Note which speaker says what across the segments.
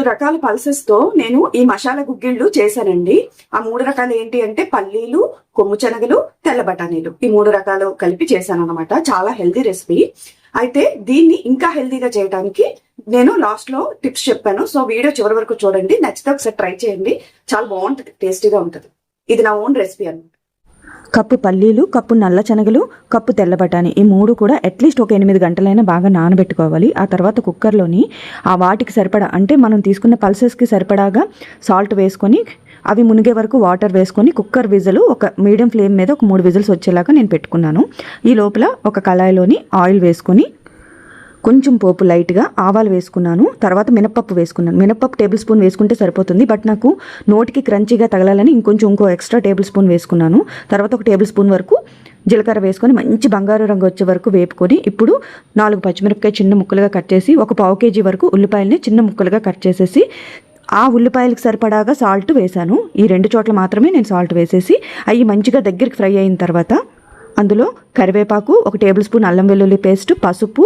Speaker 1: రకాల పల్సెస్ తో నేను ఈ మసాలా గుగ్గిళ్ళు చేశానండి. ఆ 3 రకాలు ఏంటి అంటే పల్లీలు, కొమ్ము శనగలు, తెల్ల బఠానీలు, ఈ 3 రకాలు కలిపి చేశాను అనమాట. చాలా హెల్తీ రెసిపీ. అయితే దీన్ని ఇంకా హెల్తీగా చేయడానికి నేను లాస్ట్ లో టిప్స్ చెప్పాను. సో వీడియో చివరి వరకు చూడండి, నచ్చితే ఒకసారి ట్రై చేయండి. చాలా బాగుంటుంది, టేస్టీగా ఉంటుంది. ఇది నా ఓన్ రెసిపీ అనమాట.
Speaker 2: కప్పు పల్లీలు, కప్పు నల్ల శనగలు, కప్పు తెల్ల బఠానీ, ఈ 3 కూడా అట్లీస్ట్ ఒక 8 గంటలైనా బాగా నానబెట్టుకోవాలి. ఆ తర్వాత కుక్కర్లోని ఆ వాటికి సరిపడా అంటే మనం తీసుకున్న పల్సెస్కి సరిపడాగా సాల్ట్ వేసుకొని అవి మునిగే వరకు వాటర్ వేసుకొని కుక్కర్ విజిల్ ఒక మీడియం ఫ్లేమ్ మీద ఒక 3 విజిల్స్ వచ్చేలాగా నేను పెట్టుకున్నాను. ఈ లోపల ఒక కళాయిలోని ఆయిల్ వేసుకొని కొంచెం పోపు లైట్గా ఆవాలు వేసుకున్నాను. తర్వాత మినపప్పు వేసుకున్నాను. మినపప్పు టేబుల్ స్పూన్ వేసుకుంటే సరిపోతుంది, బట్ నాకు నోటికి క్రంచీగా తగలాలని ఇంకో ఎక్స్ట్రా టేబుల్ స్పూన్ వేసుకున్నాను. తర్వాత ఒక టేబుల్ స్పూన్ వరకు జీలకర్ర వేసుకొని మంచి బంగారు రంగు వచ్చే వరకు వేపుకొని ఇప్పుడు 4 పచ్చిమిరపకాయ చిన్న ముక్కలుగా కట్ చేసి ఒక పావు కేజీ వరకు ఉల్లిపాయలని చిన్న ముక్కలుగా కట్ చేసేసి ఆ ఉల్లిపాయలకు సరిపడాగా సాల్ట్ వేశాను. ఈ 2 చోట్ల మాత్రమే నేను సాల్ట్ వేసేసి అవి మంచిగా దగ్గరికి ఫ్రై అయిన తర్వాత అందులో కరివేపాకు, ఒక టేబుల్ స్పూన్ అల్లం వెల్లుల్లి పేస్ట్, పసుపు,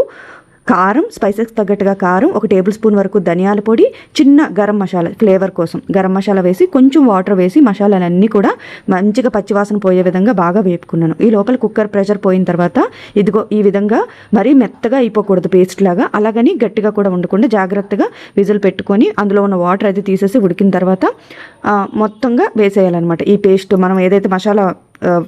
Speaker 2: కారం, స్పైసెస్ తగ్గట్టుగా కారం, ఒక టేబుల్ స్పూన్ వరకు ధనియాల పొడి, చిన్న గరం మసాలా ఫ్లేవర్ కోసం గరం మసాలా వేసి కొంచెం వాటర్ వేసి మసాలాలన్నీ కూడా మంచిగా పచ్చివాసన పోయే విధంగా బాగా వేపుకున్నాను. ఈ లోపల కుక్కర్ ప్రెషర్ పోయిన తర్వాత ఇదిగో ఈ విధంగా మరీ మెత్తగా అయిపోకూడదు పేస్ట్ లాగా, అలాగని గట్టిగా కూడా ఉండకుండా జాగ్రత్తగా విజిల్ పెట్టుకొని అందులో ఉన్న వాటర్ అది తీసేసి ఉడికిన తర్వాత మొత్తంగా వేసేయాలన్నమాట. ఈ పేస్ట్ మనం ఏదైతే మసాలా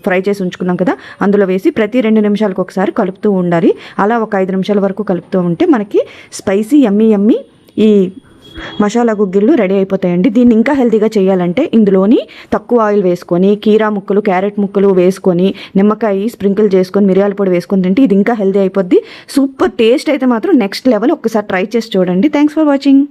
Speaker 2: ఫ్రై చేసి ఉంచుకున్నాం కదా అందులో వేసి ప్రతి 2 నిమిషాలకు ఒకసారి కలుపుతూ ఉండాలి. అలా ఒక 5 నిమిషాల వరకు కలుపుతూ ఉంటే మనకి స్పైసీ యమ్మీ ఈ మసాలా గుగ్గిళ్ళు రెడీ అయిపోతాయండి. దీన్ని ఇంకా హెల్తీగా చేయాలంటే ఇందులోని తక్కువ ఆయిల్ వేసుకొని కీరా ముక్కలు, క్యారెట్ ముక్కలు వేసుకొని నిమ్మకాయ స్ప్రింకిల్ చేసుకొని మిరియాల పొడి వేసుకొని తింటే ఇది ఇంకా హెల్తీ అయిపోద్ది. సూపర్ టేస్ట్ అయితే మాత్రం నెక్స్ట్ లెవెల్. ఒక్కసారి ట్రై చేసి చూడండి. Thanks for watching.